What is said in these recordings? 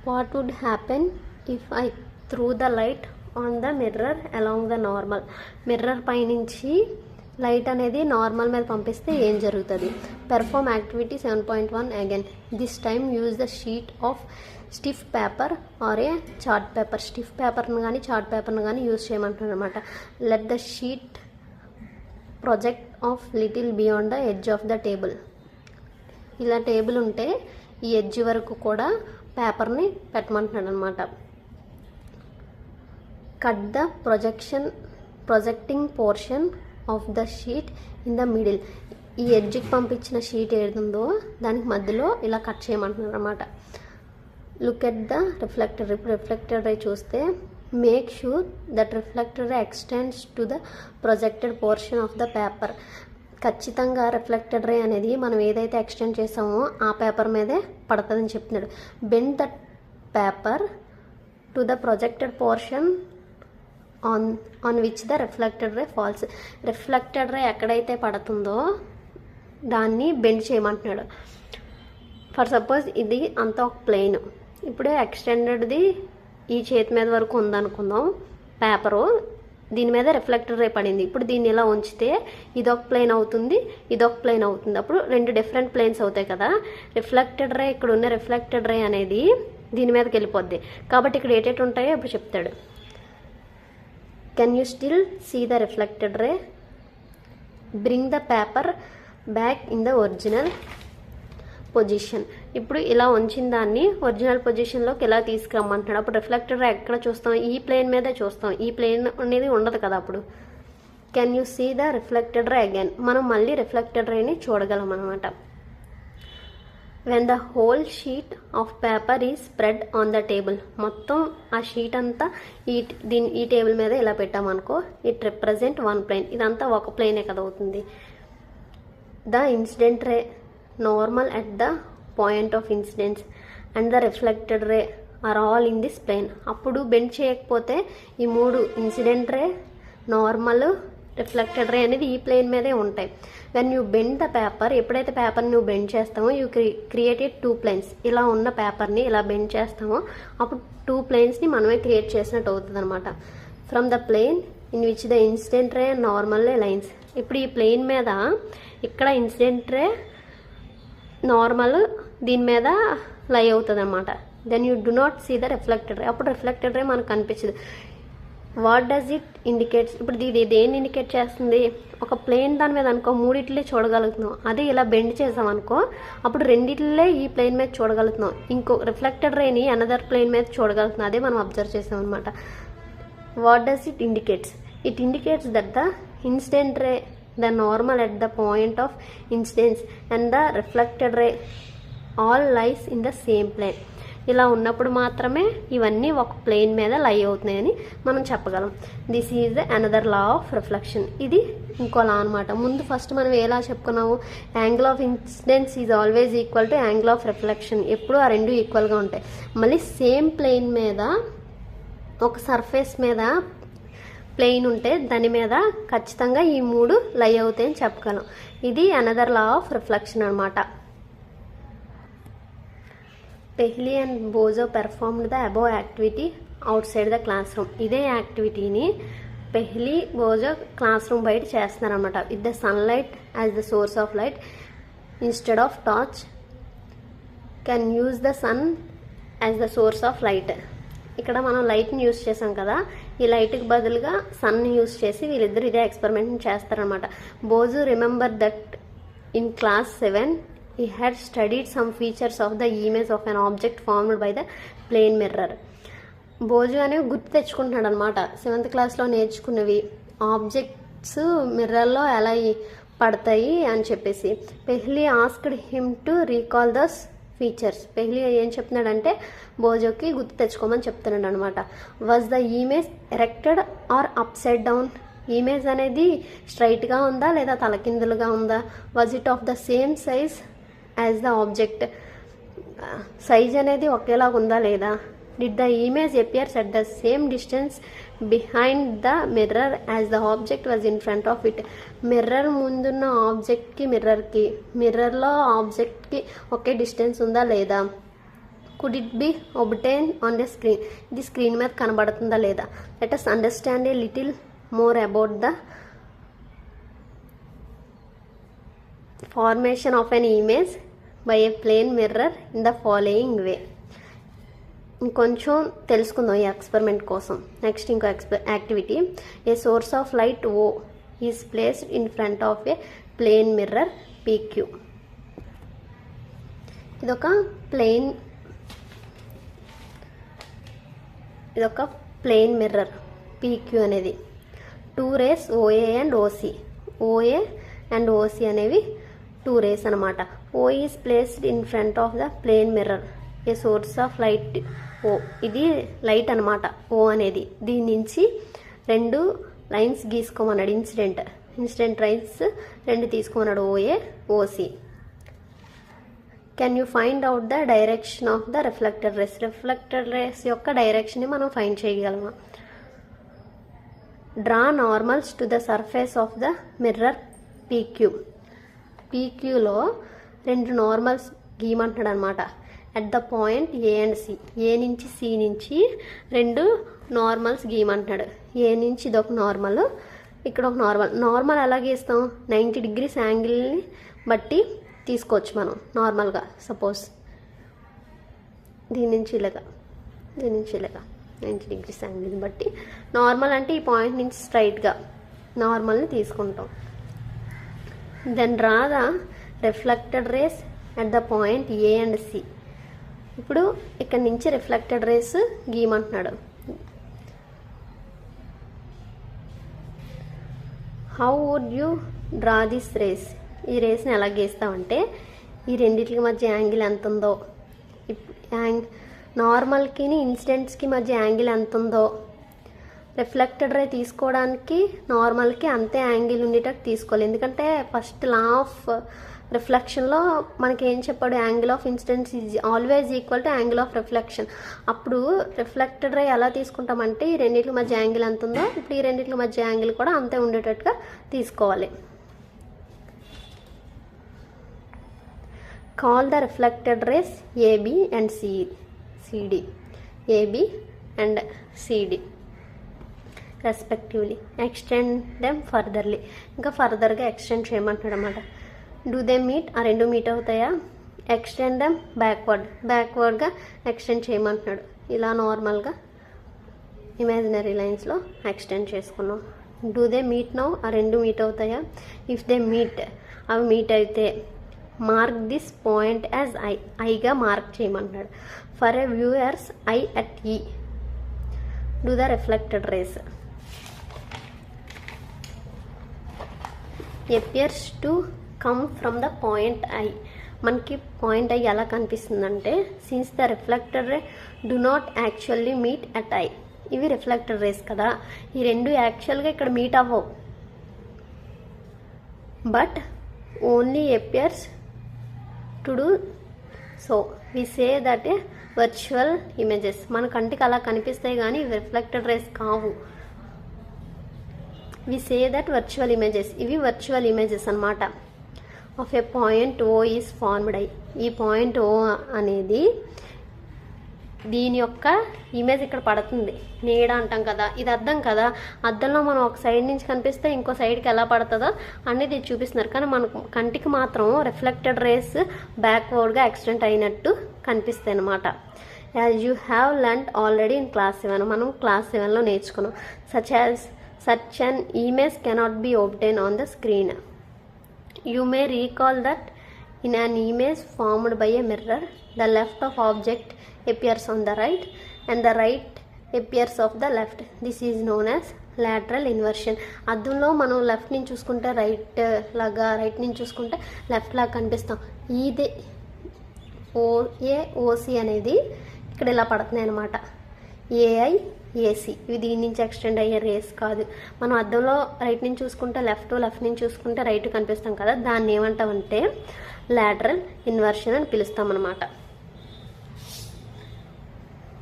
What would happen if I threw the light on the mirror along the normal? Mirror పైనుంచి light అనేది normal మీద పంపిస్తే ఏం జరుగుతుంది? Perform activity 7.1 again. This time use the sheet of stiff paper or a chart paper. Stiff పేపర్ని కానీ chart పేపర్ని కానీ యూజ్ చేయమంటున్నారు అనమాట. Let the sheet project of little beyond the edge of the table. ఇలా టేబుల్ ఉంటే ఈ edge వరకు కూడా పేపర్ని పెట్టమంటున్నాడు అనమాట. Cut the projecting portion of the sheet in the middle. ఈ ఎడ్జ్కి పంపించిన షీట్ ఏడుందో దానికి మధ్యలో ఇలా కట్ చేయమంటున్నారు అనమాట. Look at the reflector. ఇప్పుడు రిఫ్లెక్టర్ రే చూస్తే make sure that reflector ray extends to the projected portion of the paper. ఖచ్చితంగా రిఫ్లెక్టెడ్ రే అనేది మనం ఏదైతే ఎక్స్టెండ్ చేసామో ఆ పేపర్ మీదే పడుతుందని చెప్తున్నాడు. Bend the paper to the projected portion on which the reflected ray falls. Reflected ray ఎక్కడైతే పడుతుందో దాన్ని బెండ్ చేయమంటున్నాడు. ఫర్ సపోజ్ ఇది అంతా ఒక ప్లేన్. ఇప్పుడు ఎక్స్టెండెడ్ది ఈ చేతి మీద వరకు ఉందనుకుందాం పేపరు. దీని మీద రిఫ్లెక్టర్ రే పడింది. ఇప్పుడు దీన్ని ఇలా ఉంచితే ఇదొక ప్లేన్ అవుతుంది, ఇదొక ప్లేన్ అవుతుంది. అప్పుడు రెండు డిఫరెంట్ ప్లేన్స్ అవుతాయి కదా. రిఫ్లెక్టెడ్ రే ఇక్కడ ఉన్న రిఫ్లెక్టెడ్ రే అనేది దీని మీదకి వెళ్ళిపోద్ది. కాబట్టి ఇక్కడ ఏటేటి ఉంటాయో ఇప్పుడు చెప్తాడు. Can you still see the reflected ray? Bring the paper back in the original position. ఇప్పుడు ఇలా ఉంచిన దాన్ని ఒరిజినల్ పొజిషన్లోకి ఇలా తీసుకురమ్మంటున్నాడు. అప్పుడు రిఫ్లెక్టర్ రే ఎక్కడ చూస్తాం? ఈ ప్లేన్ మీదే చూస్తాం. ఈ ప్లేన్ అనేది ఉండదు కదా. అప్పుడు can you see the reflected ray again. మనం మళ్ళీ రిఫ్లెక్టెడ్ రేని చూడగలం అనమాట. When the whole sheet of paper is spread on the table. మొత్తం ఆ షీట్ అంతా ఈ టేబుల్ మీద ఇలా పెట్టామనుకో, ఇట్ రిప్రజెంట్ వన్ ప్లేన్. ఇదంతా ఒక ప్లేనే కదా అవుతుంది. The incident ray normal at the point of incidence and the reflected ray are all in this plane. అప్పుడు బెండ్ చేయకపోతే ఈ మూడు incident ray, normal, reflected ray అనేది ఈ ప్లేన్ మీదే ఉంటాయి. When you bend the paper, ఎప్పుడైతే పేపర్ని నువ్వు బెండ్ చేస్తామో యూ క్రియేటెడ్ టూ ప్లేన్స్. ఇలా ఉన్న పేపర్ని ఇలా బెండ్ చేస్తామో అప్పుడు టూ ప్లేన్స్ని మనమే క్రియేట్ చేసినట్టు అవుతుంది అనమాట. From the plane in which the incident ray normal ray lines. ఇప్పుడు ఈ ప్లేన్ మీద ఇక్కడ ఇన్సిడెంట్ రే, నార్మల్ దీని మీద లై అవుతుంది అనమాట. Then you do not see the reflected ray. అప్పుడు రిఫ్లెక్టెడ్ రే మనకు కనిపించదు. What does it indicates? ఇప్పుడు ఇది దేన్ని ఇండికేట్ చేస్తుంది? ఒక ప్లేన్ దాని మీద అనుకో మూడిట్లే చూడగలుగుతున్నాం. అదే ఇలా బెండ్ చేసాం అనుకో అప్పుడు రెండిట్లే ఈ ప్లేన్ మీద చూడగలుగుతున్నాం. ఇంకో రిఫ్లెక్టెడ్ రేని అనదర్ ప్లేన్ మీద చూడగలుగుతున్నాం. అదే మనం అబ్జర్వ్ చేసాం అనమాట. What does it indicates? It indicates that the incident ray, the normal at the point of incidence and the reflected ray all lies in the same plane. ఇలా ఉన్నప్పుడు మాత్రమే ఇవన్నీ ఒక ప్లేన్ మీద లై అవుతున్నాయని మనం చెప్పగలం. This is another law of reflection. ఇది ఇంకో లా అనమాట. ముందు ఫస్ట్ మనం ఎలా చెప్పుకున్నాము? Angle of incidence is always equal to angle of reflection. ఎప్పుడు ఆ రెండు ఈక్వల్గా ఉంటాయి. మళ్ళీ సేమ్ ప్లేన్ మీద ఒక సర్ఫేస్ మీద ప్లెయిన్ ఉంటే దాని మీద ఖచ్చితంగా ఈ మూడు లై అవుతాయని చెప్పగలం. ఇది అనదర్ లా ఆఫ్ రిఫ్లెక్షన్ అనమాట. Paheli and Boojho performed the above activity outside the classroom. ఇదే యాక్టివిటీని పెహ్లీ, బోజో క్లాస్ రూమ్ బయట చేస్తున్నారనమాట. With the sunlight as the source of light instead of torch. Can use the sun as the source of light. ఇక్కడ మనం లైట్ని use చేసాం కదా, ఈ లైట్కి బదులుగా సన్ని యూజ్ చేసి వీళ్ళిద్దరు ఇదే ఎక్స్పెరిమెంట్ చేస్తారనమాట. Boojho remember that in class 7 he had studied some features of the image of an object formed by the plane mirror. బోజు అనేవి గుర్తు తెచ్చుకుంటున్నాడు అనమాట. 7th క్లాస్లో నేర్చుకున్నవి ఆబ్జెక్ట్స్ మిర్రర్లో ఎలా పడతాయి అని చెప్పేసి. Paheli asked him to recall these features. Paheli ఏం చెప్తున్నాడంటే బోజోకి గుర్తు తెచ్చుకోమని చెప్తున్నాడు అనమాట. Was the image erected or upside down? Image అనేది స్ట్రైట్గా ఉందా లేదా తలకిందులుగా ఉందా? Was it of the same size as the object? Size అనేది ఒకేలాగా ఉందా లేదా? Did the image appears at the same distance behind the mirror as the object was in front of it? Mirror ముందున్న ఆబ్జెక్ట్కి మిర్రర్లో ఆబ్జెక్ట్కి ఒకే డిస్టెన్స్ ఉందా లేదా? Could it be obtain on the screen? ఇది స్క్రీన్ మీద కనబడుతుందా లేదా? Let us understand a little more about the formation of an image by a plane mirror in the following way. ఇంకొంచెం తెలుసుకుందాం ఈ ఎక్స్పెరిమెంట్ కోసం. నెక్స్ట్ ఇంకో activity. A source of light O is placed in front of a plane mirror PQ. ఇదొక plane mirror PQ అనేది. 2 rays OA and OC. OA and OC అనేవి 2 rays అనమాట. O is placed in front of the plane mirror a source of light O. ఇది light అనమాట O అనేది. దీని నుంచి 2 lines గీసుకోమన్నాడు. ఇన్సిడెంట్ లైన్స్ 2 తీసుకోమన్నాడు, OA OC. Can you find out the direction of the reflected rays? Reflected rays యొక్క డైరెక్షన్ని మనం ఫైండ్ చేయగలమా? Draw normals to the surface of the mirror PQ. పీక్యూలో 2 నార్మల్స్ గీయమంటున్నాడు అనమాట. At the point A and C. A నుంచి C నుంచి 2 normals గీయమంటున్నాడు. ఏ నుంచి ఇదొక నార్మల్, ఇక్కడ ఒక నార్మల్ ఎలా గీస్తాం? 90 degrees యాంగిల్ని బట్టి తీసుకోవచ్చు మనం నార్మల్గా. సపోజ్ దీని నుంచి ఇలాగా 90 degrees యాంగిల్ని బట్టి నార్మల్ అంటే ఈ పాయింట్ నుంచి స్ట్రైట్గా నార్మల్ని తీసుకుంటాం. Then draw the reflected rays at the point A and C. ఇప్పుడు ఇక్కడ నుంచి రిఫ్లెక్టెడ్ రేస్ గీయమంటున్నాడు. How would you draw this rays? ఈ రేస్ని ఎలా గీస్తామంటే ఈ రెండింటికి మధ్య యాంగిల్ ఎంత ఉందో, నార్మల్కి ఇన్సిడెంట్స్కి మధ్య యాంగిల్ ఎంత ఉందో, రిఫ్లెక్టెడ్ రే తీసుకోవడానికి నార్మల్కి అంతే యాంగిల్ ఉండేటట్టు తీసుకోవాలి. ఎందుకంటే ఫస్ట్ లా ఆఫ్ రిఫ్లెక్షన్లో మనకి ఏం చెప్పాడు? Angle of incidence is always equal to angle of reflection. అప్పుడు రిఫ్లెక్టెడ్ రే ఎలా తీసుకుంటామంటే ఈ రెండింటి మధ్య యాంగిల్ ఎంత ఉందో ఇప్పుడు ఈ రెండింటి మధ్య యాంగిల్ కూడా అంతే ఉండేటట్టుగా తీసుకోవాలి. Call the reflected rays AB and CD. AB and CD respectively. Extend them furtherly. ఇంకా ఫర్దర్గా ఎక్స్టెండ్ చేయమంటున్నాడు అనమాట. Do they meet? ఆ 2 మీట్ అవుతాయా? ఎక్స్టెండ్ దెమ్ బ్యాక్వర్డ్గా ఎక్స్టెండ్ చేయమంటున్నాడు. ఇలా నార్మల్గా ఇమాజినరీ లైన్స్లో ఎక్స్టెండ్ చేసుకున్నాం. Do they meet now? ఆ 2 మీట్ అవుతాయా? ఇఫ్ దే మీట్, అవి మీట్ అయితే మార్క్ దిస్ పాయింట్ యాజ్ ఐగా మార్క్ చేయమంటున్నాడు. For a viewer's eye at E. Do the reflected rays appears to come from the point I. మనకి point I ఎలా కనిపిస్తుందంటే since the reflected ray do not actually meet at I. ఇవి reflected rays కదా, ఈ 2 యాక్చువల్గా ఇక్కడ meet అవ్వవు, but only appears to do so. we say that a virtual images. మన కంటికి అలా కనిపిస్తాయి కానీ రిఫ్లెక్టెడ్ రేస్ కావు. we say that virtual images. ఇవి వర్చువల్ ఇమేజెస్ అన్నమాట. Of a point O is formed I. ఈ పాయింట్ ఓ అనేది దీని యొక్క ఇమేజ్ ఇక్కడ పడుతుంది. నీడ అంటాం కదా, ఇది అద్దం కదా, అద్దంలో మనం ఒక సైడ్ నుంచి కనిపిస్తే ఇంకో సైడ్కి ఎలా పడుతుందో అనేది చూపిస్తున్నారు. కానీ మనకు కంటికి మాత్రం రిఫ్లెక్టెడ్ రేస్ బ్యాక్వర్డ్గా ఎక్స్టెండ్ అయినట్టు కనిపిస్తాయి అన్నమాట. As you have learned already in class 7. మనం క్లాస్ 7లో నేర్చుకున్నాం. such an image cannot be obtained on the screen. You may recall that in an image formed by a mirror, the left of object appears on the right and the right appears of the left. This is known as lateral inversion. అద్దంలో మనం left నుంచి చూసుకుంటే right లాగా, right నుంచి చూసుకుంటే left లాగా కనిపిస్తాం. ఇదే ఓఏ ఓసి అనేది ఇక్కడ ఇలా పడుతున్నాయి అన్నమాట. ఏఐ ఏసీ ఇవి దీని నుంచి ఎక్స్టెండ్ అయ్యే రేస్ కాదు. మనం అద్దంలో రైట్ నుంచి చూసుకుంటే లెఫ్ట్ నుంచి చూసుకుంటే రైట్ కనిపిస్తాం కదా, దాన్ని ఏమంటామంటే లాటరల్ ఇన్వర్షన్ అని పిలుస్తాం అన్నమాట.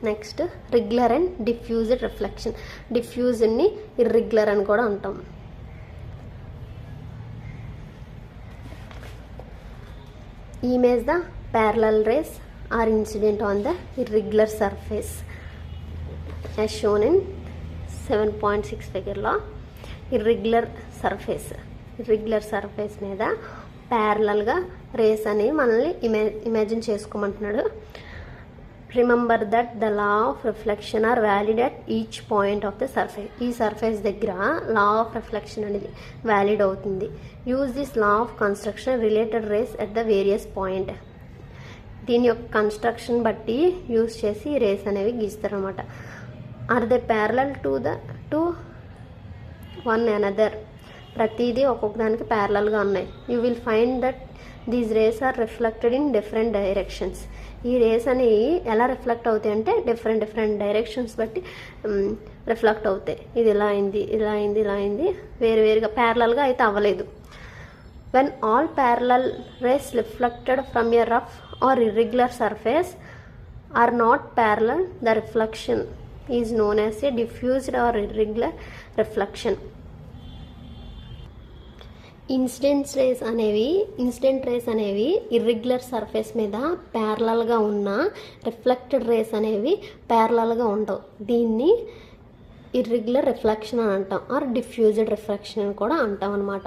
Next regular and diffused reflection. డిఫ్యూజ్డ్ని ఇర్రెగ్యులర్ అని కూడా అంటాం. Image the parallel rays are incident on the irregular surface as shown in 7.6 ఫిగర్లో. ఇర్రెగ్యులర్ సర్ఫేస్ మీద ప్యారలల్గా రేస్ అనేవి మనల్ని ఇమాజిన్ చేసుకోమంటున్నాడు. Remember that the law of reflection are valid at each point of the surface. ఈ surface దగ్గర law of reflection అనేది valid అవుతుంది. Use this law of construction related rays at the various point. దీని యొక్క construction బట్టి use చేసి race అనేవి గీస్తారు అనమాట. Are they parallel to one another. ప్రతిదీ ఒక్కొక్క దానికి ప్యారలల్గా ఉన్నాయి. You will find that these rays are reflected in different directions. ఈ రేస్ అనేవి ఎలా రిఫ్లెక్ట్ అవుతాయి అంటే డిఫరెంట్ డైరెక్షన్స్ బట్టి రిఫ్లెక్ట్ అవుతాయి. ఇది ఇలా అయింది వేరువేరుగా ప్యారలల్గా అయితే అవ్వలేదు. When all parallel rays reflected from a rough or irregular surface are not parallel, the reflection is known as a diffused or irregular reflection. Incident rays అనేవి ఇర్రెగ్యులర్ సర్ఫేస్ మీద ప్యారలల్గా ఉన్న రిఫ్లెక్టెడ్ రేస్ అనేవి ప్యారలల్గా ఉండవు. దీన్ని ఇర్రెగ్యులర్ రిఫ్లెక్షన్ అని అంటాం, ఆర్ డిఫ్యూజ్డ్ రిఫ్లెక్షన్ అని కూడా అంటాం అనమాట.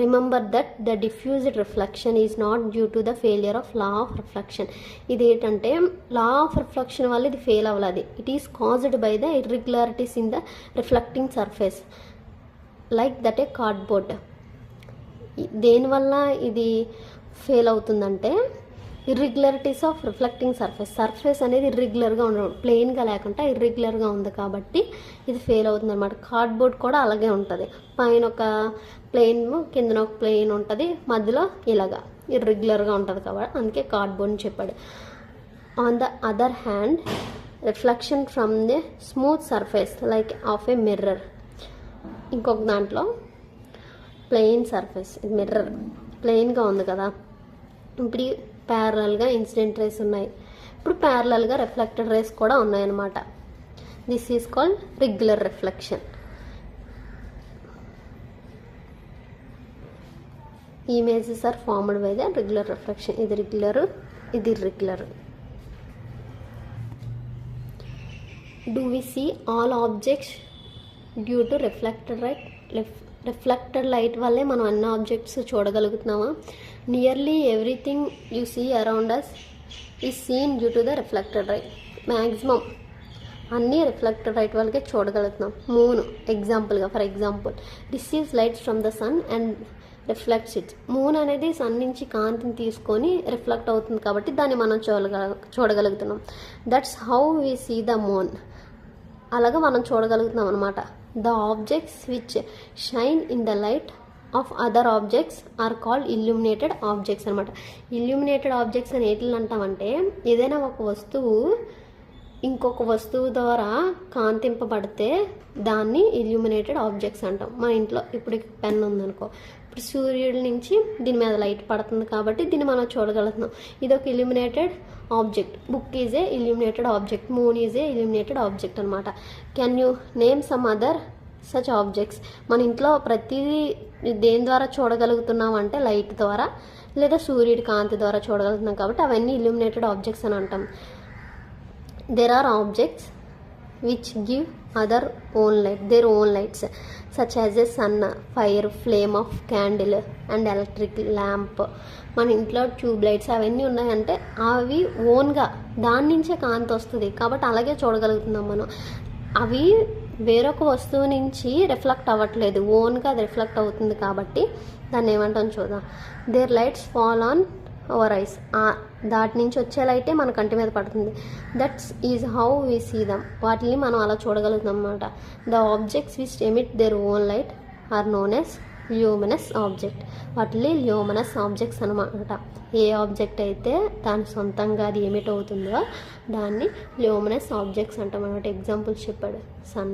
Remember that the diffused reflection is not due to the failure of law of reflection. ఇది ఏంటంటే లా ఆఫ్ రిఫ్లెక్షన్ వల్ల ఇది ఫెయిల్ అవ్వలేదు. It is caused by the irregularities in the reflecting surface like that A cardboard. దేనివల్ల ఇది fail అవుతుందంటే irregularities of reflecting surface అనేది ఇర్రెగ్యులర్గా ఉండడం, ప్లెయిన్గా లేకుండా ఇర్రెగ్యులర్గా ఉంది కాబట్టి ఇది ఫెయిల్ అవుతుంది అనమాట. కార్డ్బోర్డ్ కూడా అలాగే ఉంటుంది. పైన ఒక ప్లెయిన్, కిందన ఒక ప్లెయిన్ ఉంటుంది, మధ్యలో ఇలాగా ఇర్రెగ్యులర్గా ఉంటుంది కాబట్టి అందుకే కార్డ్బోర్డ్ అని చెప్పాడు. On the other hand reflection from the smooth surface like of a mirror. ఇంకొక దాంట్లో ప్లెయిన్ సర్ఫేస్, ఇది మిర్రర్ ప్లెయిన్గా ఉంది కదా. ఇప్పుడు ప్యారలల్గా ఇన్సిడెంట్ రేస్ ఉన్నాయి, ఇప్పుడు ప్యారలల్గా రిఫ్లెక్టెడ్ రేస్ కూడా ఉన్నాయన్నమాట. This is called regular reflection. Images are formed by the regular reflection. ఇది రెగ్యులర్, ఇది irregular. Do we see all objects due to reflected light వల్లే మనం అన్ని ఆబ్జెక్ట్స్ చూడగలుగుతున్నామా? Nearly everything you see around us is seen due to the reflected light. Maximum అన్నీ reflected light వల్లకే చూడగలుగుతున్నాం. Moon for example receives lights from the sun and reflects it. Moon అనేది sun నుంచి కాంతిని తీసుకొని రిఫ్లెక్ట్ అవుతుంది కాబట్టి దాన్ని మనం చూడగలుగుతున్నాం. That's how we see the moon. అలాగా మనం చూడగలుగుతున్నాం అనమాట. The objects which shine in the light of other objects are called illuminated objects అనమాట. ఇల్యూమినేటెడ్ ఆబ్జెక్ట్స్ అని ఎట్లా అంటామంటే ఏదైనా ఒక వస్తువు ఇంకొక వస్తువు ద్వారా కాంతింపబడితే దాన్ని ఇల్యూమినేటెడ్ ఆబ్జెక్ట్స్ అంటాం. మా ఇంట్లో ఇప్పుడు పెన్ ఉందనుకో, ఇప్పుడు సూర్యుడి నుంచి దీని మీద లైట్ పడుతుంది కాబట్టి దీన్ని మనం చూడగలుగుతున్నాం. ఇది ఒక illuminated object. Book is a illuminated object. Moon is a illuminated object అనమాట. Can you name some other such objects? మన ఇంట్లో ప్రతిదీ దేని ద్వారా చూడగలుగుతున్నాం అంటే లైట్ ద్వారా లేదా సూర్యుడి కాంతి ద్వారా చూడగలుగుతున్నాం కాబట్టి అవన్నీ ఇల్యూమినేటెడ్ ఆబ్జెక్ట్స్ అని అంటాం. There are objects which give their own lights such as a sun, fire, flame of candle and electric lamp. మన ఇంట్లో ట్యూబ్ లైట్స్ అవన్నీ ఉన్నాయంటే అవి ఓన్గా దాని నుంచే కాంతి వస్తుంది కాబట్టి అలాగే చూడగలుగుతున్నాం మనం. అవి వేరొక వస్తువు నుంచి రిఫ్లెక్ట్ అవ్వట్లేదు, ఓన్గా అది రిఫ్లెక్ట్ అవుతుంది కాబట్టి దాన్ని ఏమంటాం చూద్దాం. Their lights fall on our eyes. దాటి నుంచి వచ్చే లైటే మన కంటి మీద పడుతుంది. That's is how we see them. వాటిని మనం అలా చూడగలుగుతాం అన్నమాట. The objects which emit their own light are known as luminous object. వాటిని ల్యూమినస్ ఆబ్జెక్ట్స్ అనమాట. ఏ ఆబ్జెక్ట్ అయితే దాని సొంతంగా అది ఎమిట్ అవుతుందో దాన్ని ల్యూమినస్ ఆబ్జెక్ట్స్ అంటాం అనమాట. ఎగ్జాంపుల్స్ చెప్పాడు. Sun,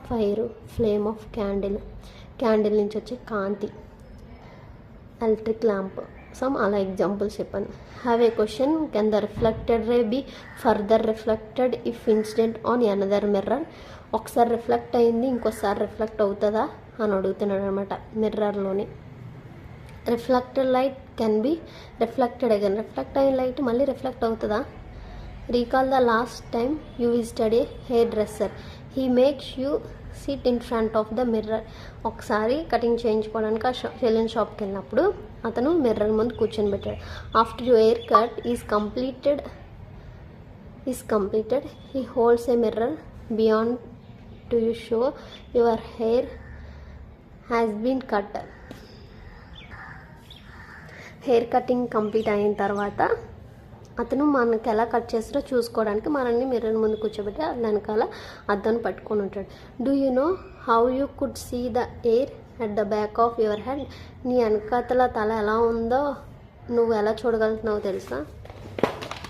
fire, flame of candle నుంచి వచ్చే కాంతి, ఎలక్ట్రిక్ ల్యాంప్, సమ్ అలా ఎగ్జాంపుల్స్ చెప్పాను. Have a question. Can the reflected ray be further reflected if incident on another mirror? ఒకసారి రిఫ్లెక్ట్ అయింది ఇంకోసారి రిఫ్లెక్ట్ అవుతుందా అని అడుగుతున్నాడు అనమాట మిర్రర్లోని. Reflected light can be reflected again. Reflect అయిన లైట్ మళ్ళీ రిఫ్లెక్ట్ అవుతుందా? Recall the last time you visited a hairdresser. He makes you sit in front of the mirror. ఒకసారి కటింగ్ చేయించుకోవడానికి ఆ సెలూన్ షాప్కి వెళ్ళినప్పుడు అతను మిర్రర్ ముందు కూర్చొని పెట్టాడు. After your hair cut is completed he holds a mirror beyond to you show your hair has been cut. Hair cutting complete అయిన తర్వాత అతను మనకి ఎలా కట్ చేస్తారో చూసుకోవడానికి మనల్ని మిర్రర్ ముందు కూర్చోబెట్టి వెనకాల అద్దం పట్టుకొని ఉంటాడు. Do you know how you could see the hair at the back of your head. నీ వెనకాతల తల ఎలా ఉందో నువ్వు ఎలా చూడగలుగుతున్నావు తెలుసా?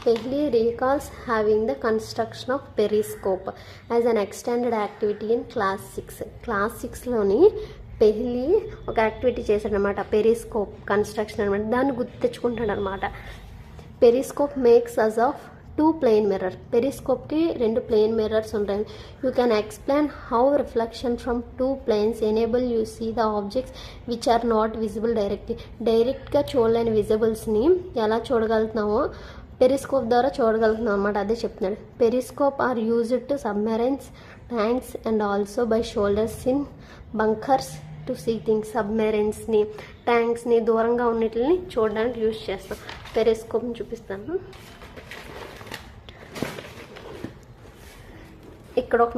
Paheli recalls having the construction of periscope as an extended activity in class 6. Class 6లోని పెహ్లీ ఒక యాక్టివిటీ చేశాడనమాట, పెరిస్కోప్ కన్స్ట్రక్షన్ అనమాట. దాన్ని గుర్తు తెచ్చుకుంటాడు అనమాట. Periscope makes use of 2 plane mirror. పెరిస్కోప్కి 2 ప్లెయిన్ మిర్రర్స్ ఉంటాయి. You can explain how reflection from 2 planes enable you see the objects which are not visible directly. డైరెక్ట్గా చూడలేని విజిబుల్స్ని ఎలా చూడగలుగుతున్నామో పెరిస్కోప్ ద్వారా చూడగలుగుతున్నాం అనమాట. అదే చెప్తున్నాడు. Periscope are used to submarines tanks and also by soldiers in bunkers to see things. సబ్మెరైన్స్ని, ట్యాంక్స్ని, దూరంగా ఉన్నట్లని చూడడానికి యూజ్ చేస్తాం. పెరిస్కోప్ని చూపిస్తాను. ఇక్కడ ఒక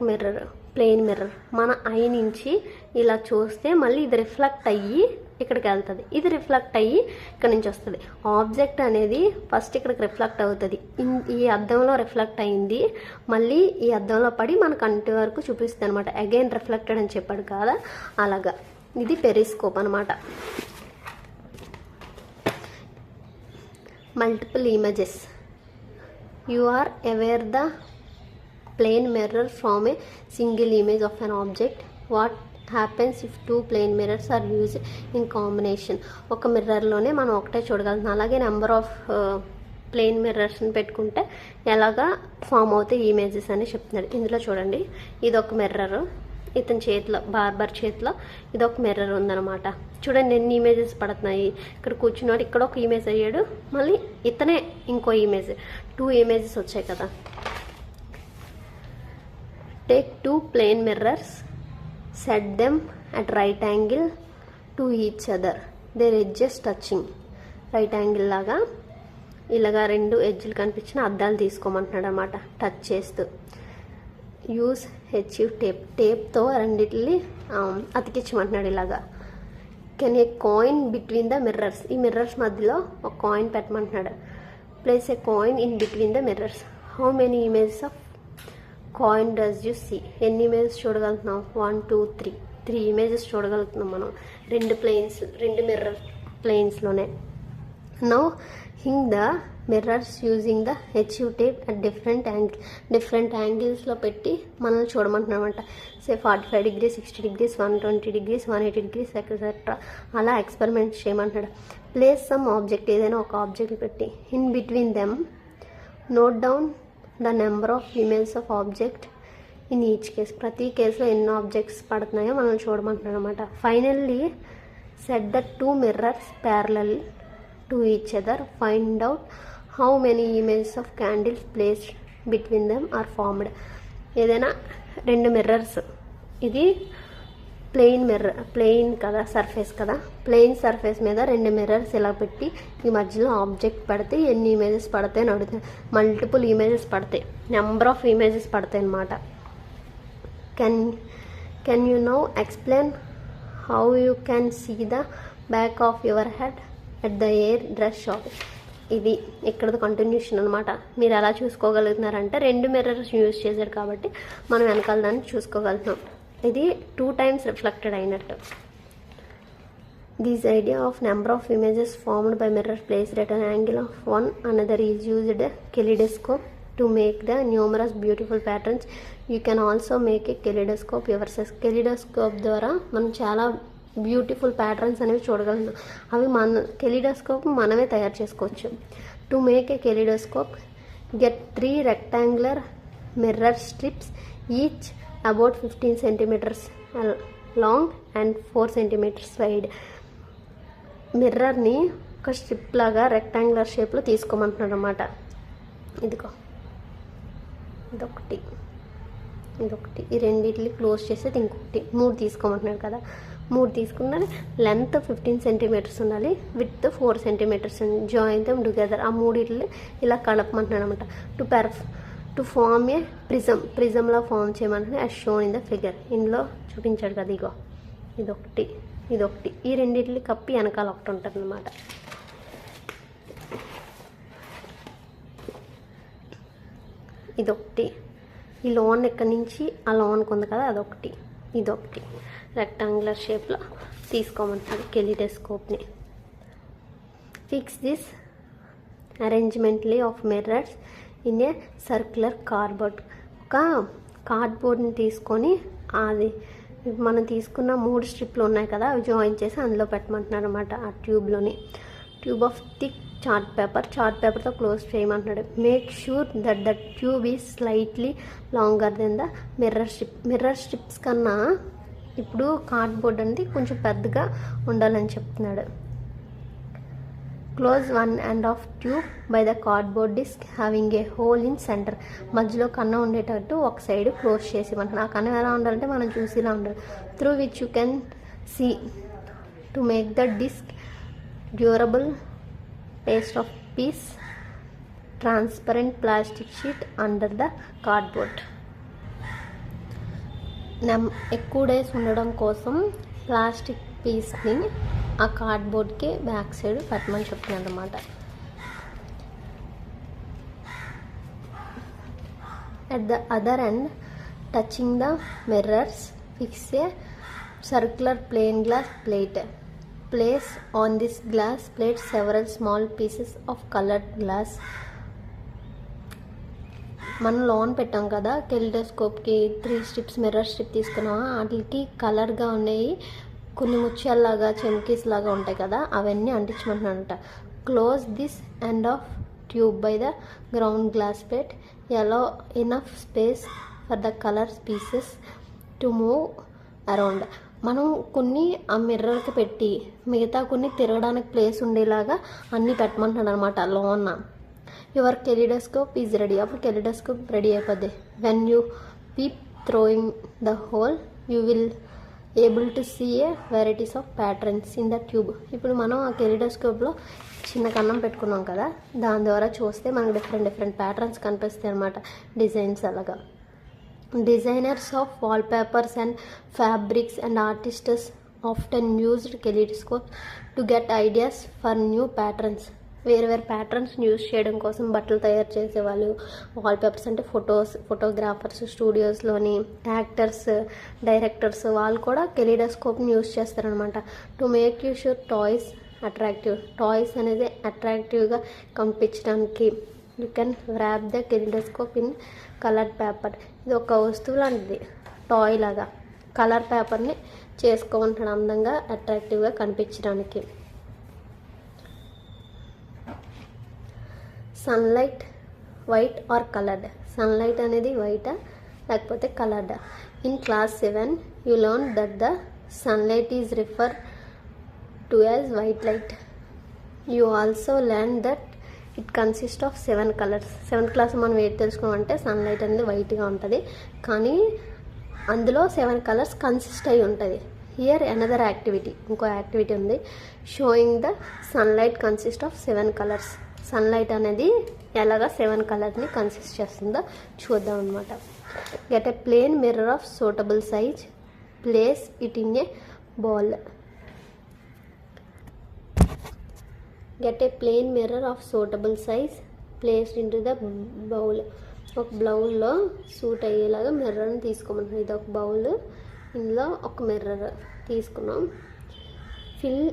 మిర్రర్, ప్లెయిన్ మిర్రర్. మన ఐ నుంచి ఇలా చూస్తే మళ్ళీ ఇది రిఫ్లెక్ట్ అయ్యి ఇక్కడికి వెళ్తుంది, ఇది రిఫ్లెక్ట్ అయ్యి ఇక్కడ నుంచి వస్తుంది. ఆబ్జెక్ట్ అనేది ఫస్ట్ ఇక్కడికి రిఫ్లెక్ట్ అవుతుంది. ఈ అద్దంలో రిఫ్లెక్ట్ అయింది, మళ్ళీ ఈ అద్దంలో పడి మన కంటి వరకు చూపిస్తుంది అనమాట. అగైన్ రిఫ్లెక్టెడ్ అని చెప్పాడు కదా, అలాగా. ఇది పెరిస్కోప్ అనమాట. Multiple images. You are aware the plane mirror from a single image of an object. What happens if 2 plane mirrors are used in combination. ఒక మిర్రర్లోనే మనం ఒకటే చూడగలుగుతాం. అలాగే నెంబర్ ఆఫ్ ప్లెయిన్ మిర్రర్స్ని పెట్టుకుంటే ఎలాగా ఫామ్ అవుతాయి ఇమేజెస్ అని చెప్తున్నాడు. ఇందులో చూడండి, ఇది ఒక మిర్రర్, ఇతని చేతిలో, బార్బర్ చేతిలో ఇది ఒక మిర్రర్ ఉందన్నమాట. చూడండి ఎన్ని ఇమేజెస్ పడుతున్నాయి. ఇక్కడ కూర్చున్నాడు, ఇక్కడ ఒక ఇమేజ్ అయ్యాడు, మళ్ళీ ఇతనే ఇంకో ఇమేజ్. 2 ఇమేజెస్ వచ్చాయి కదా. Take 2 plane mirrors, set them at right angle to each other, their edges touching. Right angle లాగా ఇలాగా 2 ఎడ్జ్లు కనిపించిన అద్దాలు తీసుకోమంటున్నాడు అనమాట, టచ్ చేస్తూ. యూజ్ హెచ్యూ టేప్తో రెండిటిని అతికించమంటున్నాడు ఇలాగా. Can a coin between the mirrors. ఈ మిర్రర్స్ మధ్యలో ఒక కాయిన్ పెట్టమంటున్నాడు. Place a coin in between the mirrors. How many images of coin does you see. ఎన్ని ఇమేజెస్ చూడగలుగుతున్నాం? 1 2 3 ఇమేజెస్ చూడగలుగుతున్నాం మనం 2 మిర్రర్ ప్లేన్స్లోనే. Now hinge the mirrors using the hue tape at different యాంగిల్స్లో పెట్టి మనల్ని చూడమంటున్నామంట. Say 45 degrees, 60 degrees, 120 degrees, 180 degrees etcetera. అలా ఎక్స్పెరిమెంట్ చేయమంటున్నాడు. ప్లేస్ సమ్ ఆబ్జెక్ట్, ఏదైనా ఒక ఆబ్జెక్ట్ పెట్టి, in between them note down the number of images of object in each case. ప్రతి కేసులో ఎన్ని ఆబ్జెక్ట్స్ పడుతున్నాయో మనల్ని చూడమంటున్నాడు అనమాట. Finally set the 2 mirrors parallel to each other. Find out how many images of candles placed between them are formed. ఏదైనా 2 mirrors, ఇది plain కదా, సర్ఫేస్ కదా, ప్లెయిన్ సర్ఫేస్ మీద 2 మిర్రర్స్ ఇలా పెట్టి ఈ మధ్యలో ఆబ్జెక్ట్ పడితే ఎన్ని ఇమేజెస్ పడతాయి అని అడుగుతాయి. మల్టిపుల్ ఇమేజెస్ పడతాయి, నెంబర్ ఆఫ్ ఇమేజెస్ పడతాయి అన్నమాట. Can you now explain how you can see the back of your head at the hair dress shop. ఇది ఇక్కడది కంటిన్యూషన్ అనమాట. మీరు ఎలా చూసుకోగలుగుతున్నారంటే 2 మిర్రర్స్ యూజ్ చేశారు కాబట్టి మనం వెనకాల దాన్ని చూసుకోగలుగుతాం. ఇది 2 times రిఫ్లెక్టెడ్ అయినట్టు. This idea of number of images formed by mirror placed at an angle of one another is used kaleidoscope to make the numerous beautiful patterns. You can also make a kaleidoscope your self. Kaleidoscope ద్వారా మనం చాలా beautiful patterns అనేవి చూడగలుగుతాం. అవి kaleidoscope మనమే తయారు చేసుకోవచ్చు. To make a kaleidoscope get 3 rectangular mirror strips, each about 15 centimeters long and 4 centimeters wide. మిర్రర్ని ఒక స్ట్రిప్ లాగా రెక్టాంగులర్ షేప్లో తీసుకోమంటున్నాడు అనమాట. ఇదిగో ఇదొకటి ఈ రెండింటిని క్లోజ్ చేసేది ఇంకొకటి 3 తీసుకోమంటున్నాడు కదా. 3 తీసుకున్న లెంత్ 15 centimeters ఉండాలి, with 4 centimeters. Join them together. ఆ మూడిట్లు ఇలా కలపమంటున్నాడు అనమాట. టు ఫామ్ ఏ ప్రిజంలా ఫామ్ చేయమంటున్నాడు as shown in the figure. ఇందులో చూపించాడు కదా. ఇగో ఇదొకటి ఈ రెండింటిని కప్పి వెనకాల ఒకటి ఉంటుంది అనమాట. ఇదొకటి ఈ లోన్ ఎక్కడి నుంచి ఆ లోన్కి ఉంది కదా, ఇదొకటి రెక్టాంగులర్ షేప్లో తీసుకోమంటాడు కెలిడోస్కోప్ని. ఫిక్స్ దిస్ అరేంజ్మెంట్లీ of mirrors in a circular cardboard. ఒక కార్డ్బోర్డ్ని తీసుకొని అది మనం తీసుకున్న 3 స్ట్రిప్లు ఉన్నాయి కదా, అవి జాయిన్ చేసి అందులో పెట్టమంటున్నాడు అనమాట. ఆ ట్యూబ్ ఆఫ్ థిక్ చార్ట్ పేపర్తో క్లోజ్ చేయమంటున్నాడు. Make sure that the tube is slightly longer then the mirror strips కన్నా ఇప్పుడు కార్డ్బోర్డ్ అనేది కొంచెం పెద్దగా ఉండాలని చెప్తున్నాడు. Close 1.5 tube by the cardboard disc having a hole in centre. మధ్యలో కన్నం ఉండేటట్టు ఒక సైడ్ క్లోజ్ చేసి ఇవ్వండి. ఆ కన్నం ఎలా ఉండాలంటే మనం చూసేలా ఉండాలి. Through which you can see to make the disc durable paste of piece transparent plastic sheet under the cardboard. ఎక్కువ డేస్ ఉండడం కోసం ప్లాస్టిక్ పీస్ని ఆ కార్డ్బోర్డ్కి బ్యాక్ సైడ్ పెట్టమని చెప్తున్నాడు అనమాట. At the other end touching the mirrors fix A circular plain glass plate. Place on this glass plate several small pieces of coloured glass. మనం loan పెట్టాం కదా కెలిడోస్కోప్కి 3 స్ట్రిప్స్ మిర్రర్ స్ట్రిప్ తీసుకున్నాం. వాటికి కలర్గా ఉన్నాయి, కొన్ని ముత్యాల్లాగా చెమ్కీస్ లాగా ఉంటాయి కదా, అవన్నీ అంటించమంటున్నాడంట. Close this end of tube by the ground glass plate. Allow enough space for the colour pieces to move around. మనం కొన్ని ఆ మిర్రర్కి పెట్టి మిగతా కొన్ని తిరగడానికి ప్లేస్ ఉండేలాగా అన్నీ పెట్టమంటున్నాడు అనమాట లోన. Your kaleidoscope is ready. అప్పుడు కెలిడోస్కోప్ రెడీ అయిపోద్ది. When you keep throwing the hole you will able to see a varieties of patterns in the tube. ఇప్పుడు మనం ఆ కెలిడోస్కోప్లో చిన్న కన్నం పెట్టుకున్నాం కదా, దాని ద్వారా చూస్తే మనకు డిఫరెంట్ ప్యాటర్న్స్ కనిపిస్తాయి అన్నమాట, డిజైన్స్ అలాగా. Designers of wallpapers and fabrics and artists often used kaleidoscope to get ideas for new patterns. వేరే ప్యాటర్న్స్ యూజ్ చేయడం కోసం బట్టలు తయారు చేసేవాళ్ళు. వాల్పేపర్స్ అంటే ఫోటోగ్రాఫర్స్, స్టూడియోస్లోని యాక్టర్స్, డైరెక్టర్స్ వాళ్ళు కూడా కెలిడోస్కోప్ని యూజ్ చేస్తారనమాట. To make you sure toys attractive. Toys అనేది అట్రాక్టివ్గా కనిపించడానికి you can wrap the kaleidoscope in coloured paper. ఇది ఒక వస్తువు లాంటిది, టాయ్ లాగా. కలర్ పేపర్ని చేసుకోమంటాడు అందంగా అట్రాక్టివ్గా కనిపించడానికి. Sunlight white or coloured. Sunlight అనేది వైటా లేకపోతే కలర్డా? In class 7 you learn that the sunlight is refer to as white light. You also learn that it consist of 7 colours. 7th class మనం ఏది తెలుసుకోమంటే సన్లైట్ అనేది వైట్గా ఉంటుంది, కానీ అందులో 7 కలర్స్ కన్సిస్ట్ అయి ఉంటుంది. హియర్ అనదర్ యాక్టివిటీ, ఇంకో యాక్టివిటీ ఉంది. Showing the sunlight consist of 7 colours. Sunlight అనేది ఎలాగా 7 కలర్ని కన్సిస్ట్ చేస్తుందో చూద్దాం అనమాట. Get a plane mirror of suitable size, place it in a bowl. Get a plane mirror of suitable size placed in to the bowl. ఒక బౌల్లో suit అయ్యేలాగా మిర్రర్ని తీసుకోమంటున్నాం. ఇది ఒక బౌల్, ఇందులో ఒక మిర్రర్ తీసుకున్నాం. Fill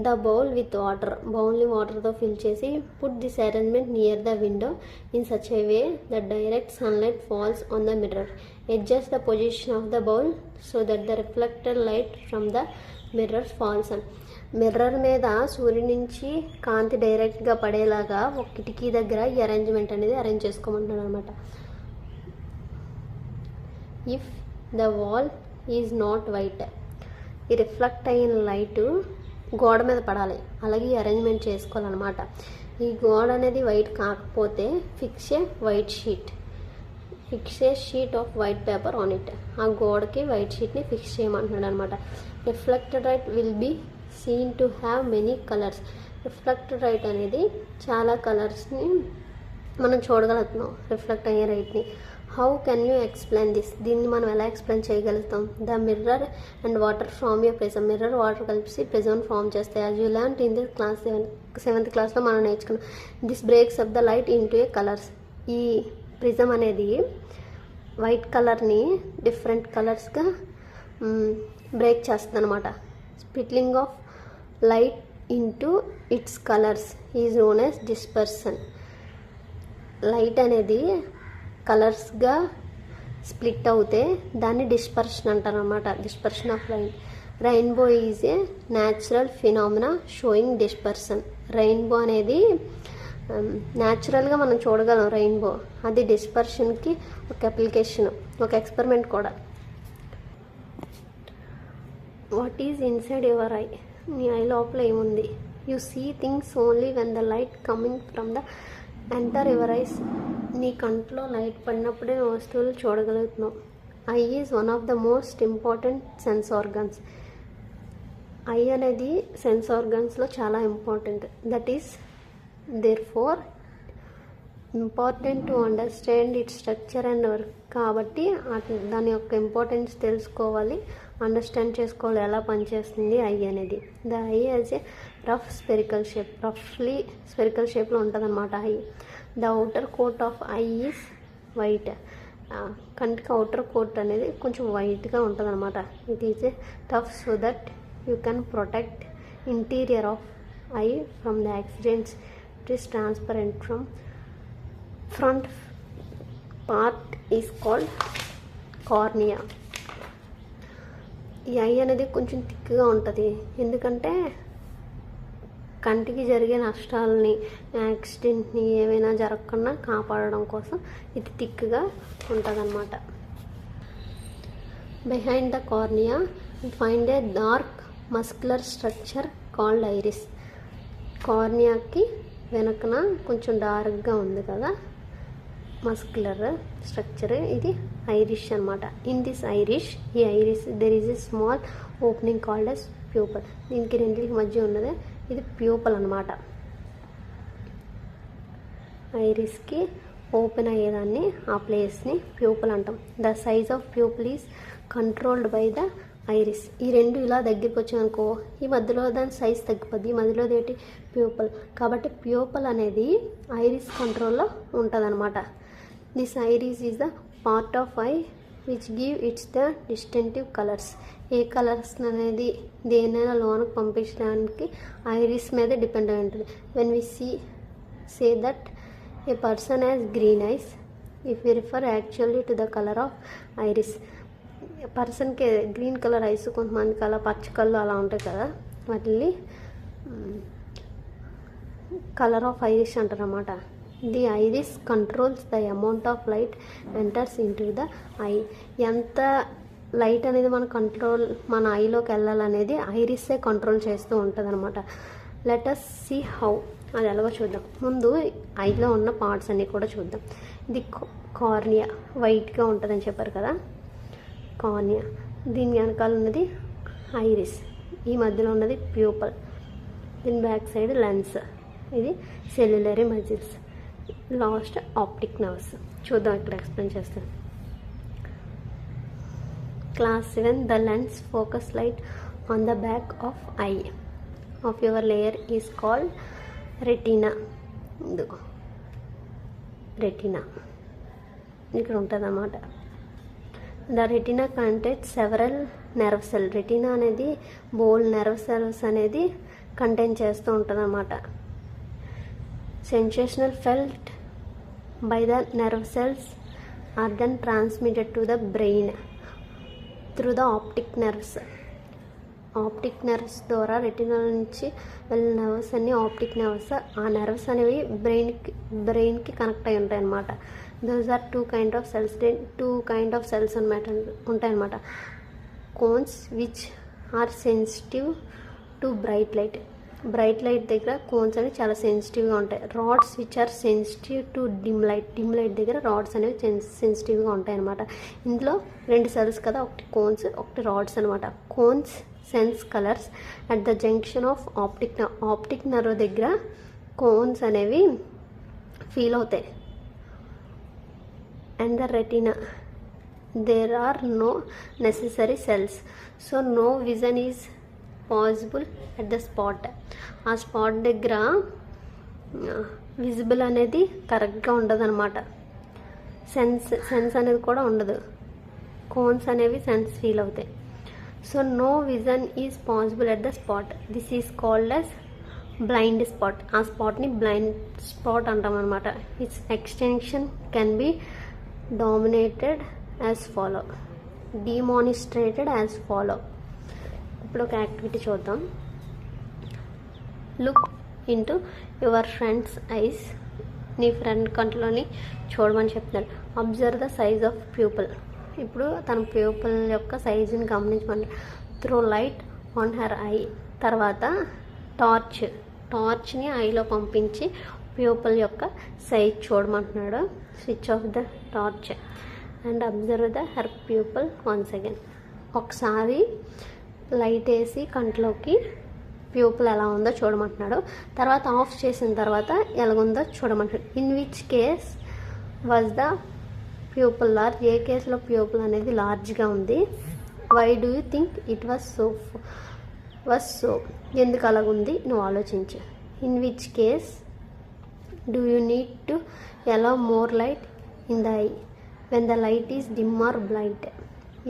the bowl with water. బౌల్ని వాటర్తో ఫిల్ చేసి put this arrangement near the window in such a way that direct sunlight falls on the mirror. Adjust the position of the bowl so that the reflected light from the mirror falls on. Mirror మీద సూర్యుడి నుంచి కాంతి డైరెక్ట్గా పడేలాగా ఒక కిటికీ దగ్గర ఈ arrangement అనేది అరేంజ్ చేసుకోమంటున్నాడు అనమాట. If the wall is not white. ఈ రిఫ్లెక్ట్ అయిన లైట్ గోడ మీద పడాలి, అలాగే అరేంజ్మెంట్ చేసుకోవాలన్నమాట. ఈ గోడ అనేది వైట్ కాకపోతే fix a sheet of white paper on it. ఆ గోడకి వైట్ షీట్ని ఫిక్స్ చేయమంటున్నాడు అనమాట. Reflected light will be seen to have many colours. Reflected light అనేది చాలా కలర్స్ని మనం చూడగలుగుతున్నాం రిఫ్లెక్ట్ అయ్యే లైట్ని. How can you explain this? దీన్ని మనం ఎలా ఎక్స్ప్లెయిన్ చేయగలుగుతాం? The mirror and water form a prism. Mirror water కలిసి ప్రిజం ఫామ్ చేస్తాయి. As you learn in the class 7th క్లాస్లో మనం నేర్చుకున్నాం. This breaks up the light in to a colours. ఈ ప్రిజం అనేది వైట్ కలర్ని డిఫరెంట్ కలర్స్గా బ్రేక్ చేస్తుంది అనమాట. Splitting of light into its colours is known as dispersion. Light అనేది కలర్స్గా స్ప్లిట్ అవుతే దాన్ని డిస్పర్షన్ అంటారు అనమాట. Dispersion of light. Rainbow is a natural phenomena showing dispersion. Rainbow అనేది న్యాచురల్గా మనం చూడగలం రెయిన్బో. అది డిస్పర్షన్కి ఒక అప్లికేషన్, ఒక ఎక్స్పెరిమెంట్ కూడా. What is inside your eye? నీ ఐ లోపల ఏముంది? You see things only when the light coming from the enter your eyes. నీ కంట్లో లైట్ పడినప్పుడే వస్తువులు చూడగలుగుతున్నావు. Eye is one of the most important sense organs. Eye అనేది సెన్స్ ఆర్గన్స్లో చాలా important. That is therefore important to understand it structure and work. కాబట్టి దాని యొక్క ఇంపార్టెన్స్ తెలుసుకోవాలి, అండర్స్టాండ్ చేసుకోవాలి ఎలా పనిచేస్తుంది ఐ అనేది. The eye as a rough spherical shape. రఫ్లీ స్పెరికల్ షేప్లో ఉంటుంది అన్నమాట eye. The outer coat of eye is white. కంటికి అవుటర్ కోట్ అనేది కొంచెం వైట్గా ఉంటుంది అనమాట. It is a tough so that you can protect interior of eye from the accidents. It is transparent from front part is called cornea. ఈ eye అనేది కొంచెం థిక్గా ఉంటుంది, ఎందుకంటే కంటికి జరిగే నష్టాలని, యాక్సిడెంట్ని ఏమైనా జరగకుండా కాపాడడం కోసం ఇది థిక్గా ఉంటుంది అన్నమాట. Behind the cornea you find a dark muscular structure called iris. కార్నియాకి వెనకన కొంచెం డార్క్గా ఉంది కదా మస్కులర్ స్ట్రక్చర్, ఇది ఐరిష్ అనమాట. ఇన్ దిస్ ఐరిష్, ఈ iris there is a small opening called as pupil. దీనికి రెండింటికి మధ్య ఉన్నదే ఇది ప్యూపల్ అనమాట. ఐరిస్కి ఓపెన్ అయ్యేదాన్ని ఆ ప్లేస్ని ప్యూపల్ అంటాం. The size of pupal is controlled by the iris. ఈ రెండు ఇలా దగ్గరికి వచ్చాయనుకో, ఈ మధ్యలో దాని సైజ్ తగ్గిపోద్ది, ఈ మధ్యలో ఏంటి ప్యూపల్. కాబట్టి ప్యూపల్ అనేది ఐరిస్ కంట్రోల్లో ఉంటుంది అనమాట. This iris is the part of eye which give its the distinctive colours. ఏ కలర్స్ అనేది దేనైనా లోనకు పంపించడానికి ఐరిస్ మీదే డిపెండ్ అయి ఉంటుంది. When we say that a person has green eyes, if you refer actually to the colour of iris. పర్సన్కి green colour eyes, కొంతమందికి అలా పచ్చ కళ్ళు అలా ఉంటాయి కదా, వాటిని కలర్ ఆఫ్ ఐరిస్ అంటారు అన్నమాట. The iris controls the amount of light enters into the eye. ఎంత లైట్ అనేది మన ఐలోకి వెళ్ళాలనేది ఐరిస్సే కంట్రోల్ చేస్తూ ఉంటుంది అనమాట. Let us see how. అది ఎలాగో చూద్దాం. ముందు ఐలో ఉన్న పార్ట్స్ అన్నీ కూడా చూద్దాం. ఇది కార్నియా, వైట్గా ఉంటుందని చెప్పారు కదా కార్నియా. దీని వెనకాల ఉన్నది ఐరిస్, ఈ మధ్యలో ఉన్నది ప్యూపల్, దీని బ్యాక్ సైడ్ లెన్స్, ఇది సెల్యులరీ మజిల్స్, లాస్ట్ ఆప్టిక్ నర్వ్స్. చూద్దాం, ఇక్కడ ఎక్స్ప్లెయిన్ చేస్తాను. Class 7, the lens focus light on the back of eye of your layer is called retina. Retina ఇక్కడ ఉంటుంది అన్నమాట. The retina contains several nerve cell. Retina అనేది బోల్డ్ nerve cells అనేది contain చేస్తూ ఉంటుంది అన్నమాట. Sensational felt by the nerve cells are then transmitted to the brain through the optic nerves. Optic nerves ద్వారా రెటినా నుంచి వెళ్ళిన నర్వ్స్ అన్నీ ఆప్టిక్ నర్వ్స్. ఆ నర్వ్స్ అనేవి బ్రెయిన్కి కనెక్ట్ అయి ఉంటాయి అన్నమాట. Those are two kind of cells అనమాట. Cones which are sensitive to bright light. Bright light దగ్గర కోన్స్ అనేవి చాలా సెన్సిటివ్గా ఉంటాయి. Rods which are sensitive to dim light దగ్గర రాడ్స్ అనేవి సెన్సిటివ్గా ఉంటాయి అనమాట. ఇందులో 2 సెల్స్ కదా, ఒకటి కోన్స్ ఒకటి రాడ్స్ అనమాట. Cones sense colours at the junction of optic nerve దగ్గర కోన్స్ అనేవి ఫీల్ అవుతాయి. And the retina there are no necessary cells, so no vision is possible at the spot. ఆ స్పాట్ దగ్గర visible అనేది కరెక్ట్గా ఉండదు అనమాట. సెన్స్ అనేది కూడా ఉండదు. కోన్స్ అనేవి సెన్స్ ఫీల్ అవుతాయి. So no vision is possible at the spot. This is called as blind spot. ఆ స్పాట్ని బ్లైండ్ స్పాట్ అంటాం అనమాట. Its extension can be dominated as follow, demonstrated as follow. ఇప్పుడు ఒక యాక్టివిటీ చూద్దాం. Look into your friends eyes. నీ friend కంట్లోని చూడమని చెప్తున్నారు. Observe the size of pupil. ఇప్పుడు తన ప్యూపుల్ యొక్క సైజుని గమనించమని. Throw light on her eye. తర్వాత టార్చ్ని ఐలో పంపించి ప్యూపుల్ యొక్క సైజ్ చూడమంటున్నాడు. Switch off the torch and observe the her pupil once again. ఒకసారి లైట్ వేసి కంట్లోకి ప్యూపుల్ ఎలా ఉందో చూడమంటున్నాడు. తర్వాత ఆఫ్ చేసిన తర్వాత ఎలాగుందో చూడమంటున్నాడు. In which case was the pupil large. ఏ కేసులో ప్యూపుల్ అనేది లార్జ్గా ఉంది. Why do you think it was so. ఎందుకు అలాగుంది నువ్వు ఆలోచించు. In which case do you need to allow more light in the eye when the light is dim or bright.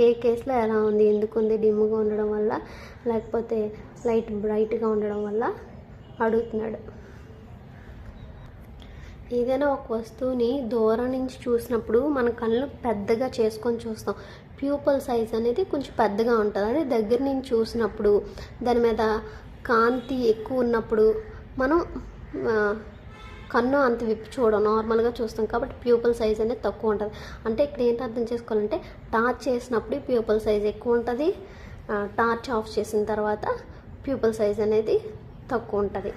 ఏ కేసులో ఎలా ఉంది, ఎందుకు ఉంది, డిమ్గా ఉండడం వల్ల లేకపోతే లైట్ బ్రైట్గా ఉండడం వల్ల అడుగుతున్నాడు. ఏదైనా ఒక వస్తువుని దూరం నుంచి చూసినప్పుడు మన కళ్ళు పెద్దగా చేసుకొని చూస్తాం. ప్యూపుల్ సైజ్ అనేది కొంచెం పెద్దగా ఉంటుంది. అదే దగ్గర నుంచి చూసినప్పుడు దాని మీద కాంతి ఎక్కువ ఉన్నప్పుడు మనం కన్ను అంత విప్పి చూడం, నార్మల్గా చూస్తాం. కాబట్టి ప్యూపుల్ సైజ్ అనేది తక్కువ ఉంటుంది. అంటే ఇక్కడ ఏంటి అర్థం చేసుకోవాలంటే టార్చ్ చేసినప్పుడు ప్యూపుల్ సైజ్ ఎక్కువ ఉంటుంది. టార్చ్ ఆఫ్ చేసిన తర్వాత ప్యూపుల్ సైజ్ అనేది తక్కువ ఉంటుంది.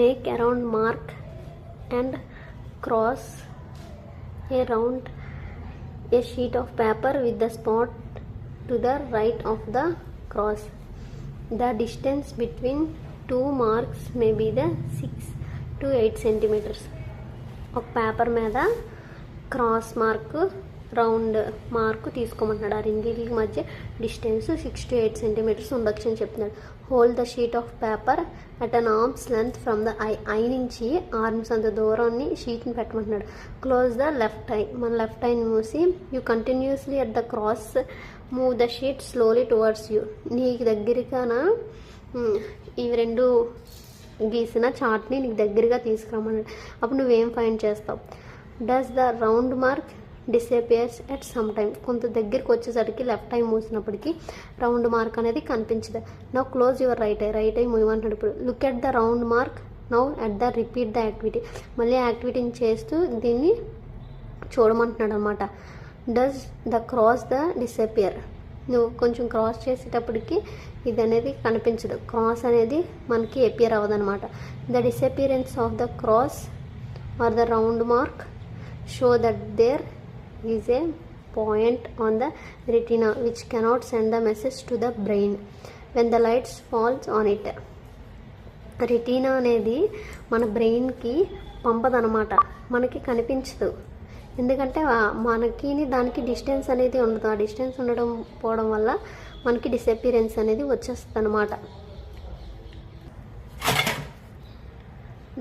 Make around mark and cross A round A sheet of paper with the spot to the right of the cross. The distance between 2 marks may be the 6 to 8 centimeters. ఒక paper మీద cross mark round mark తీసుకోమంటున్నాడు. ఆ రెండింటికి మధ్య distance 6 to 8 centimeters ఉండొచ్చు అని చెప్తున్నాడు. Hold the sheet of paper at an arms length from the eye నుంచి arms అంత దూరాన్ని షీట్ని పెట్టమంటున్నాడు. Close the left eye. మన లెఫ్ట్ ఐని మూసి you continuously at the cross move the sheet slowly towards you. నీకు దగ్గరగాన ఇవి 2 గీసిన చార్ట్ని నీకు దగ్గరగా తీసుకురామన్నాడు. అప్పుడు నువ్వేం ఫైండ్ చేస్తావు. Does the round mark disappears at some time. కొంత దగ్గరికి వచ్చేసరికి లెఫ్ట్ ఐ మూసినప్పటికీ రౌండ్ మార్క్ అనేది కనిపించదు. Now close your right eye మూవ్మంటున్నాడు. ఇప్పుడు look at the round mark now at the repeat the activity. మళ్ళీ యాక్టివిటీని చేస్తూ దీన్ని చూడమంటున్నాడు అనమాట. Does the cross the disappear. నువ్వు కొంచెం క్రాస్ చేసేటప్పటికి ఇది అనేది కనిపించదు. క్రాస్ అనేది మనకి అపియర్ అవ్వదనమాట. The disappearance of the cross or the round mark show that there is a point on the retina which cannot send the message to the brain when the lights falls on it. Retina అనేది మన బ్రెయిన్కి పంపదనమాట, మనకి కనిపించదు. ఎందుకంటే మనకి దానికి distance అనేది ఉండదు. ఆ డిస్టెన్స్ ఉండడం పోవడం వల్ల మనకి డిసపియరెన్స్ అనేది వచ్చేస్తుంది అనమాట.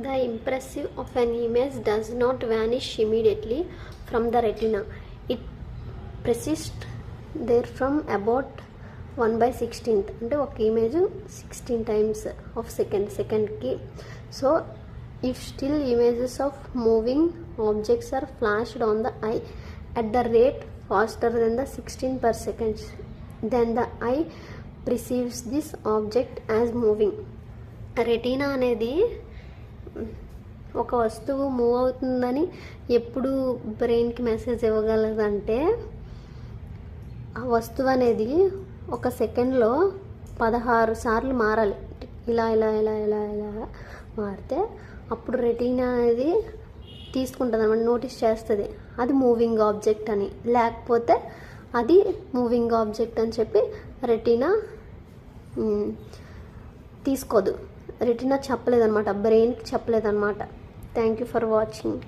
The impressive of an image does not vanish immediately from the retina. It persist there from about 1/16. అంటే ఒక ఇమేజ్ 16 times ఆఫ్ సెకండ్కి. సో if still images of moving objects are flashed on the eye at the rate faster than the 16 per second, then the eye perceives this object as moving. Retina అనేది ఒక వస్తువు move అవుతుందని ఎప్పుడు బ్రెయిన్కి message ఇవ్వగలదంటే, ఆ వస్తువు అనేది ఒక సెకండ్లో 16 సార్లు మారాలి. ఇలా ఇలా ఇలా ఇలా ఇలా మారితే అప్పుడు రెటీనా అనేది తీసుకుంటుంది అన్నమాట, నోటీస్ చేస్తుంది అది మూవింగ్ ఆబ్జెక్ట్ అని. లేకపోతే అది మూవింగ్ ఆబ్జెక్ట్ అని చెప్పి రెటీనా తీసుకోదు. రెటీనా చెప్పలేదన్నమాట, బ్రెయిన్కి చెప్పలేదన్నమాట. Thank you for watching.